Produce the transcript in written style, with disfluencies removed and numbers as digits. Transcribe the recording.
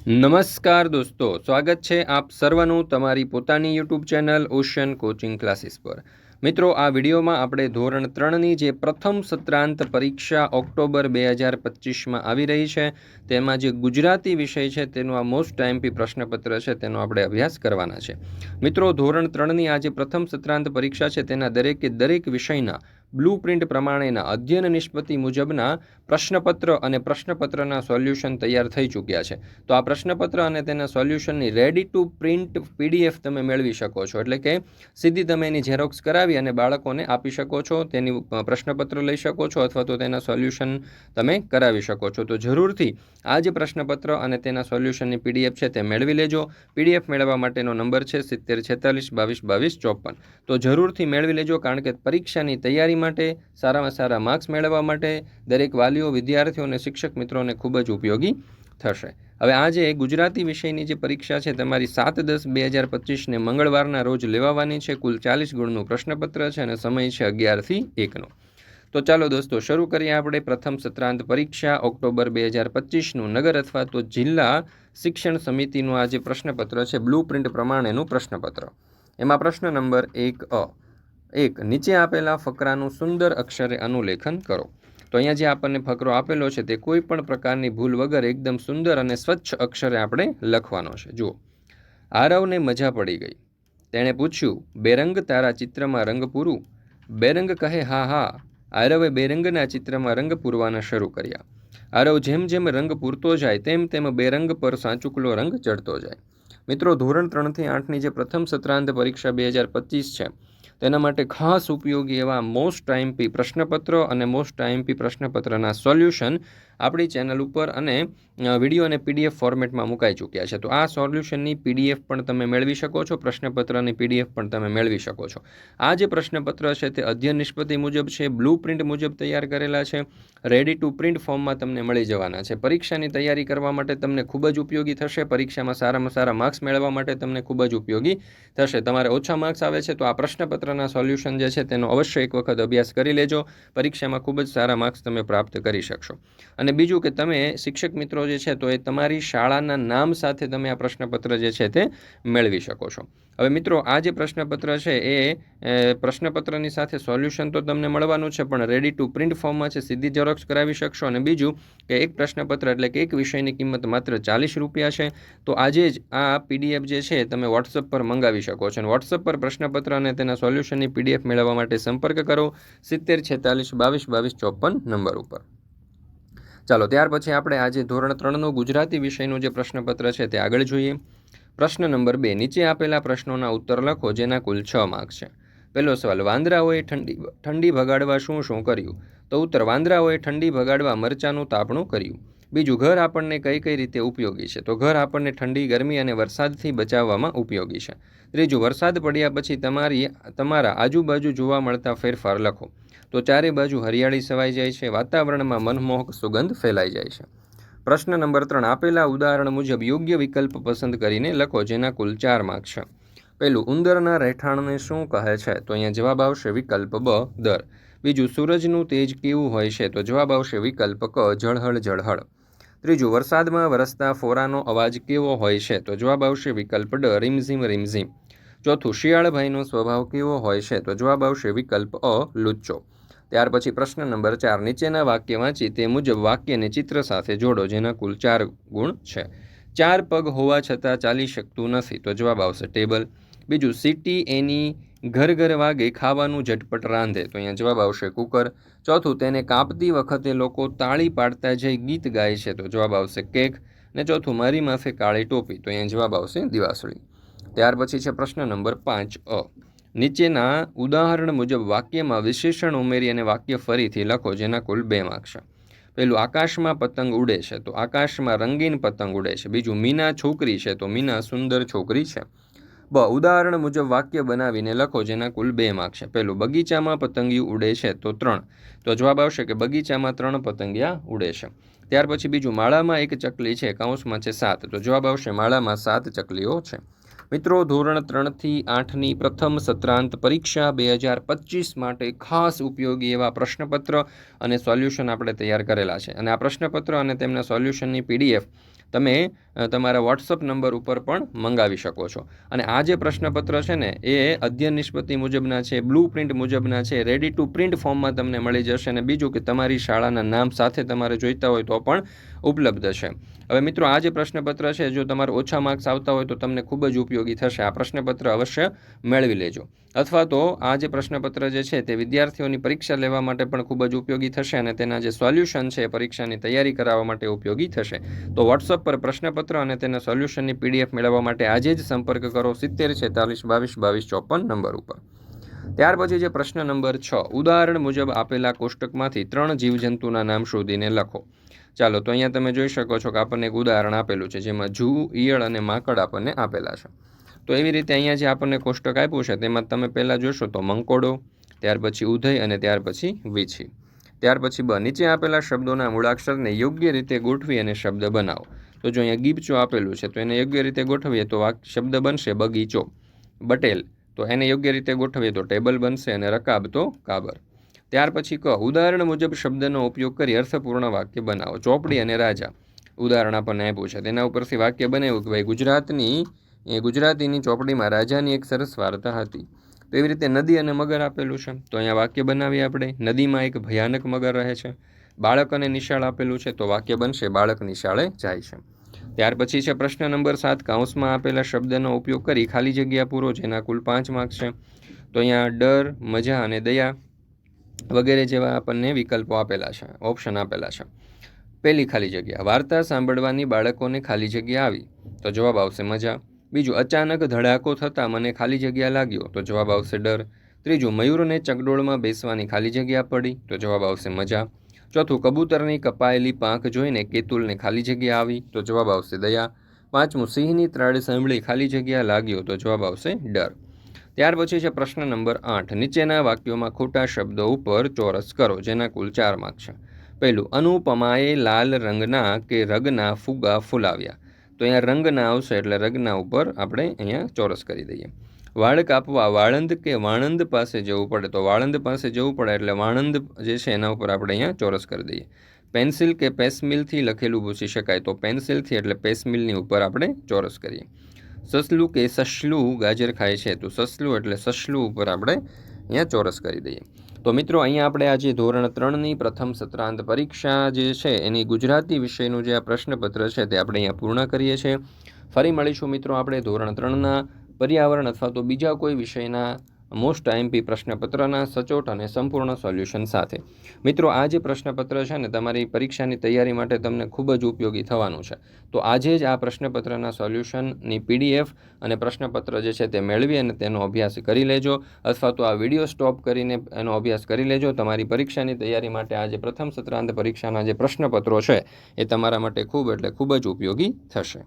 નમસ્કાર દોસ્તો, સ્વાગત છે આપ સર્વનું તમારી પોતાની YouTube channel ocean coaching classes પર। મિત્રો, આ વિડીયોમાં આપણે ધોરણ 3ની જે પ્રથમ સત્રાંત પરીક્ષા ઓક્ટોબર 2025માં આવી રહી છે તેમાં જે ગુજરાતી વિષય છે તેનો આ મોસ્ટ ટાઈમપી પ્રશ્નપત્ર છે તેનો આપણે અભ્યાસ કરવાના છે। મિત્રો, ધોરણ 3ની આ જે પ્રથમ સત્રાંત પરીક્ષા છે તેના દરેકે દરેક વિષયના બ્લુપ્રિન્ટ પ્રમાણેના અધ્યયન નિષ્પત્તિ મુજબના પ્રશ્નપત્ર અને પ્રશ્નપત્રના સોલ્યુશન તૈયાર થઈ ચૂક્યા છે। તો આ પ્રશ્નપત્ર અને તેના સોલ્યુશનની રેડી ટુ પ્રિન્ટ પીડીએફ તમે મેળવી શકો છો, એટલે કે સીધી તમે એની ઝેરોક્સ કરાવી અને બાળકોને આપી શકો છો, તેની પ્રશ્નપત્ર લઈ શકો છો અથવા તો તેના સોલ્યુશન તમે કરાવી શકો છો। તો જરૂરથી આ જે પ્રશ્નપત્ર અને તેના સોલ્યુશનની પીડીએફ છે તે મેળવી લેજો। પીડીએફ મેળવવા માટેનો નંબર છે 7046222254। તો જરૂરથી મેળવી લેજો, કારણ કે પરીક્ષાની તૈયારી માટે, સારામાં સારા માર્ક્સ મેળવવા માટે દરેક વાલીઓ, વિદ્યાર્થીઓ અને શિક્ષક મિત્રોને ખૂબ જ ઉપયોગી થશે। હવે આજે ગુજરાતી વિષયની જે પરીક્ષા છે તમારી 7/10/2025ને મંગળવારના રોજ લેવાવાની છે। કુલ 40 ગુણનું પ્રશ્નપત્ર છે અને સમય છે 11 થી 1નો। તો ચાલો દોસ્તો, શરૂ કરીએ આપણે પ્રથમ સત્રાંત પરીક્ષા ઓક્ટોબર 2025નું નગર અથવા તો જિલ્લા શિક્ષણ સમિતિનું આ જે પ્રશ્નપત્ર છે બ્લુપ્રિન્ટ પ્રમાણેનું પ્રશ્નપત્ર। એમાં પ્રશ્ન નંબર 1 નીચે આપેલા ફકરાનું સુંદર અક્ષરે અનુલેખન કરો। તો અહીંયા જે આપણને ફકરો આપેલો છે તે કોઈ પણ પ્રકારની ભૂલ વગર એકદમ સુંદર અને સ્વચ્છ અક્ષરે આપણે લખવાનો છે। જુઓ, આરવને મજા પડી ગઈ। તેણે પૂછ્યું, બેરંગ તારા ચિત્રમાં રંગ પૂરું? બેરંગ કહે, હા હા। આરવે બેરંગના ચિત્રમાં રંગ પૂરવાના શરૂ કર્યા। આરવ જેમ જેમ રંગ પૂરતો જાય તેમ તેમ બેરંગ પર સાચુકલો રંગ ચડતો જાય। મિત્રો, ધોરણ 3થી 8ની જે પ્રથમ સત્રાંત પરીક્ષા 2025 છે તેના માટે ખાસ ઉપયોગી એવા મોસ્ટ ટાઈમપી પ્રશ્નપત્ર અને મોસ્ટ ટાઈમપી પ્રશ્નપત્રના સોલ્યુશન આપણી ચેનલ ઉપર અને વિડીયો અને પીડીએફ ફોર્મેટમાં મુકાઈ ચૂક્યા છે। તો આ સોલ્યુશનની પીડીએફ પણ તમે મેળવી શકો છો, પ્રશ્નપત્રની પીડીએફ પણ તમે મેળવી શકો છો। આ જે પ્રશ્નપત્ર છે તે અધ્યયન નિષ્પત્તિ મુજબ છે, બ્લુપ્રિન્ટ મુજબ તૈયાર કરેલા છે, રેડી ટુ પ્રિન્ટ ફોર્મમાં તમને મળી જવાના છે। પરીક્ષાની તૈયારી કરવા માટે તમને ખૂબ જ ઉપયોગી થશે, પરીક્ષામાં સારામાં સારા માર્ક્સ મેળવવા માટે તમને ખૂબ જ ઉપયોગી થશે। તમારે ઓછા માર્ક્સ આવે છે તો આ પ્રશ્નપત્રના સોલ્યુશન જે છે તેનો અવશ્ય એક વખત અભ્યાસ કરી લેજો, પરીક્ષામાં ખૂબ જ સારા માર્ક્સ તમે પ્રાપ્ત કરી શકશો। અને બીજું કે તમે શિક્ષક મિત્રો જે છે તો એ તમારી શાળાના નામ સાથે તમે આ પ્રશ્નપત્ર જે છે તે મેળવી શકો છો। હવે મિત્રો, આ જે પ્રશ્નપત્ર છે એ પ્રશ્નપત્રની સાથે સોલ્યુશન તો તમને મળવાનું છે, પણ રેડી ટુ પ્રિન્ટ ફોર્મમાં છે, સીધી ઝેરોક્સ કરાવી શકશો। અને બીજું કે એક પ્રશ્નપત્ર એટલે કે એક વિષયની કિંમત માત્ર 40 રૂપિયા છે। તો આજે જ આ પીડીએફ જે છે તમે વોટ્સઅપ પર મંગાવી શકો છો અને વોટ્સઅપ પર પ્રશ્નપત્ર અને તેના સોલ્યુશનની પીડીએફ મેળવવા માટે સંપર્ક કરો 7046222254 નંબર ઉપર। ચાલો, ત્યાર પછી આપણે આજે ધોરણ 3નું ગુજરાતી વિષયનું જે પ્રશ્નપત્ર છે તે આગળ જોઈએ। પ્રશ્ન નંબર 2, નીચે આપેલા પ્રશ્નોના ઉત્તર લખો જેના કુલ 6 માર્ક્સ છે। પહેલો સવાલ, વાંદરાઓએ ઠંડી ભગાડવા શું શું કર્યું? તો ઉત્તર, વાંદરાઓએ ઠંડી ભગાડવા મરચાંનું તાપણું કર્યું। બીજું, ઘર આપણને કઈ કઈ રીતે ઉપયોગી છે? તો ઘર આપણને ઠંડી, ગરમી અને વરસાદથી બચાવવામાં ઉપયોગી છે। ત્રીજું, વરસાદ પડ્યા પછી તમારા આજુબાજુ જોવા મળતા ફેરફાર લખો। તો ચારે બાજુ હરિયાળી છવાઈ જાય છે, વાતાવરણમાં મનમોહક સુગંધ ફેલાઈ જાય છે। પ્રશ્ન નંબર 3, આપેલા ઉદાહરણ મુજબ યોગ્ય વિકલ્પ પસંદ કરીને લખો જેના કુલ 4 માર્ક્સ છે। પહેલું, ઉંદરના રહેઠાણને શું કહે છે? તો અહીંયા જવાબ આવશે વિકલ્પ બ, દર। બીજું, સૂરજનું તેજ કેવું હોય છે? તો જવાબ આવશે વિકલ્પ ક, ઝળહળ ઝળહળ। ત્રીજું, વરસાદમાં વરસતા ફોરાનો અવાજ કેવો હોય છે? તો જવાબ આવશે વિકલ્પ ડ, રીમઝીમ રીમઝીમ। ચોથું, શિયાળભાઈનો સ્વભાવ કેવો હોય છે? તો જવાબ આવશે વિકલ્પ અ, લુચ્ચો। ત્યાર પછી પ્રશ્ન નંબર 4, નીચેના વાક્ય વાંચી તે મુજબ વાક્યને ચિત્ર સાથે જોડો જેના કુલ 4 ગુણ છે। 4 પગ હોવા છતાં ચાલી શકતું નથી? તો જવાબ આવશે ટેબલ। બીજું, સીટી એની ઘર ઘર વાગે ખાવાનું ઝટપટ રાંધે? તો અહીંયા જવાબ આવશે કુકર। ચોથું, તેને કાપતી વખતે લોકો તાળી પાડતા જઈ ગીત ગાય છે? તો જવાબ આવશે કેક। ને ચોથું, મારી માથે કાળી ટોપી? તો અહીંયા જવાબ આવશે દિવાસળી। ત્યાર પછી છે પ્રશ્ન નંબર 5 અ, નીચેના ઉદાહરણ મુજબ વાક્યમાં વિશેષણ ઉમેરી અને વાક્ય ફરીથી લખો જેના કુલ 2 માર્ક્સ છે। પહેલું, આકાશમાં પતંગ ઉડે છે? તો આકાશમાં રંગીન પતંગ ઉડે છે। બીજું, મીના છોકરી છે? તો મીના સુંદર છોકરી છે। બ, ઉદાહરણ મુજબ વાક્ય બનાવીને લખો જેના કુલ 2 માર્ક્સ છે। પહેલું, બગીચામાં પતંગિયું ઉડે છે? તો 3, તો જવાબ આવશે કે બગીચામાં 3 પતંગિયા ઉડે છે। ત્યાર પછી બીજું, માળામાં એક ચકલી છે, કૌંસમાં છે 7, તો જવાબ આવશે માળામાં 7 ચકલીઓ છે। મિત્રો, ધોરણ 3થી 8ની પ્રથમ સત્રાંત પરીક્ષા 2025 માટે ખાસ ઉપયોગી એવા પ્રશ્નપત્ર અને સોલ્યુશન આપણે તૈયાર કરેલા છે અને આ પ્રશ્નપત્ર અને તેમના સોલ્યુશનની પીડીએફ તમે તમારા વોટ્સઅપ નંબર ઉપર પણ મંગાવી શકો છો. અને આ જે પ્રશ્નપત્ર છે ને એ અધ્યયન નિષ્પત્તિ મુજબના છે, બ્લુ પ્રિન્ટ મુજબના છે, રેડી ટુ પ્રિન્ટ ફોર્મમાં તમને મળી જશે. અને બીજું કે તમારી શાળાના નામ સાથે તમારે જોઈતા હોય તો પણ ઉપલબ્ધ છે. હવે મિત્રો, આ જે પ્રશ્નપત્ર છે, જો તમારે ઓછા માર્ક્સ આવતા હોય તો તમને ખૂબ જ ઉપયોગી થશે. આ પ્રશ્નપત્ર અવશ્ય મેળવી લેજો. અથવા તો આ જે પ્રશ્નપત્ર જે છે તે વિદ્યાર્થીઓની પરીક્ષા લેવા માટે પણ ખૂબ જ ઉપયોગી થશે અને તેના જે સોલ્યુશન છે પરીક્ષાની તૈયારી કરાવવા માટે ઉપયોગી થશે. તો વોટ્સઅપ પર પ્રશ્નપત્ર અને તેના સોલ્યુશનની PDF મેળવવા માટે આજે જ સંપર્ક કરો 70 46 22 22 54 નંબર ઉપર. ત્યાર પછી જે પ્રશ્ન નંબર 6, ઉદાહરણ મુજબ આપેલા કોષ્ટકમાંથી 3 જીવજંતુના નામ શોધીને લખો. ચાલો, તો અહીંયા તમે જોઈ શકો છો કે આપણને એક ઉદાહરણ આપેલું છે જેમાં જૂ, ઈયળ અને માકડ આપણને આપેલા છે. તો એવી રીતે અહીંયા જે આપણને કોષ્ટક આપ્યું છે તેમાં તમે પહેલાં જોશો તો મંકોડો, ત્યાર પછી ઉધઈ અને ત્યાર પછી વીછી. ત્યાર પછી નીચે આપેલા શબ્દોના મૂળાક્ષરને યોગ્ય રીતે ગોઠવી અને શબ્દ બનાવો. તો જો અહીંયા ગીબચો આપેલું છે તો એને યોગ્ય રીતે ગોઠવીએ તો શબ્દ બનશે બગીચો. બટેલ, તો એને યોગ્ય રીતે ગોઠવીએ તો ટેબલ બનશે. અને રકાબ તો કાબર. ત્યાર પછી ઉદાહરણ મુજબ શબ્દનો ઉપયોગ કરી અર્થપૂર્ણ વાક્ય બનાવો. ચોપડી અને રાજા ઉદાહરણ આપણને આપ્યું છે, તેના ઉપરથી વાક્ય બનાવ્યું કે ભાઈ ગુજરાતીની ચોપડીમાં રાજાની એક સરસ વાર્તા હતી. તો એવી રીતે નદી અને મગર આપેલું છે, તો અહીંયા વાક્ય બનાવીએ આપણે. નદીમાં એક ભયાનક મગર રહે છે. બાળક અને નિશાળ આપેલું છે, તો વાક્ય બનશે બાળક નિશાળે જાય છે. ત્યાર પછી છે પ્રશ્ન નંબર 7, કૌંસમાં આપેલા શબ્દનો ઉપયોગ કરી ખાલી જગ્યા પૂરો, જેના કુલ 5 માર્ક્સ છે. તો અહીંયા ડર, મજા અને દયા વગેરે જેવા આપણને વિકલ્પો આપેલા છે, ઓપ્શન આપેલા છે. પહેલી ખાલી જગ્યા, વાર્તા સાંભળવાની બાળકોને ખાલી જગ્યા આવી, તો જવાબ આવશે મજા. બીજું, અચાનક ધડાકો થતાં મને ખાલી જગ્યા લાગ્યો, તો જવાબ આવશે ડર. ત્રીજું, મયુરને ચકડોળમાં બેસવાની ખાલી જગ્યા પડી, તો જવાબ આવશે મજા. ચોથું, કબૂતરની કપાયેલી પાંખ જોઈને કેતુલને ખાલી જગ્યા આવી, તો જવાબ આવશે દયા. પાંચમું, સિંહની ત્રાડ સાંભળી ખાલી જગ્યા લાગ્યો, તો જવાબ આવશે ડર. ત્યાર પછી છે પ્રશ્ન નંબર 8, નીચેના વાક્યોમાં ખોટા શબ્દો ઉપર ચોરસ કરો, જેના કુલ 4 માર્ક છે. પહેલું, અનુપમાએ લાલ રંગના કે રગના ફુગ્ગા ફૂલાવ્યા. તો અહીંયા રંગના આવશે એટલે રગના ઉપર આપણે અહીંયા ચોરસ કરી દઈએ. વાળ કાપવા વાળંદ કે વાણંદ પાસે જવું પડે, તો વાળંદ પાસે જવું પડે એટલે વાણંદ જે છે એના ઉપર આપણે અહીંયા ચોરસ કરી દઈએ. પેન્સિલ કે પેસમિલથી લખેલું પૂછી શકાય, તો પેન્સિલથી એટલે પેસમિલની ઉપર આપણે ચોરસ કરીએ. સસલું કે સસલું ગાજર ખાય છે, તો સસલું એટલે સસલું ઉપર આપણે અહીંયા ચોરસ કરી દઈએ. તો મિત્રો, અહીંયા આપણે આજે ધોરણ 3ની પ્રથમ સત્રાંત પરીક્ષા જે છે એની ગુજરાતી વિષયનું જે આ પ્રશ્નપત્ર છે તે આપણે અહીંયા પૂર્ણ કરીએ છીએ. ફરી મળીશું મિત્રો આપણે ધોરણ 3ના પર્યાવરણ અથવા તો બીજા કોઈ વિષયના મોસ્ટ આઈએમપી પ્રશ્નપત્રના સચોટ અને સંપૂર્ણ સોલ્યુશન સાથે. મિત્રો, આ જે પ્રશ્નપત્ર છે ને તમારી પરીક્ષાની તૈયારી માટે તમને ખૂબ જ ઉપયોગી થવાનું છે. તો આજે જ આ પ્રશ્નપત્રના સોલ્યુશનની PDF અને પ્રશ્નપત્ર જે છે તે મેળવી અને તેનો અભ્યાસ કરી લેજો, અથવા તો આ વિડીયો સ્ટોપ કરીને એનો અભ્યાસ કરી લેજો. તમારી પરીક્ષાની તૈયારી માટે આ જે પ્રથમ સત્રાંત પરીક્ષાના જે પ્રશ્નપત્રો છે એ તમારા માટે ખૂબ એટલે ખૂબ જ ઉપયોગી થશે.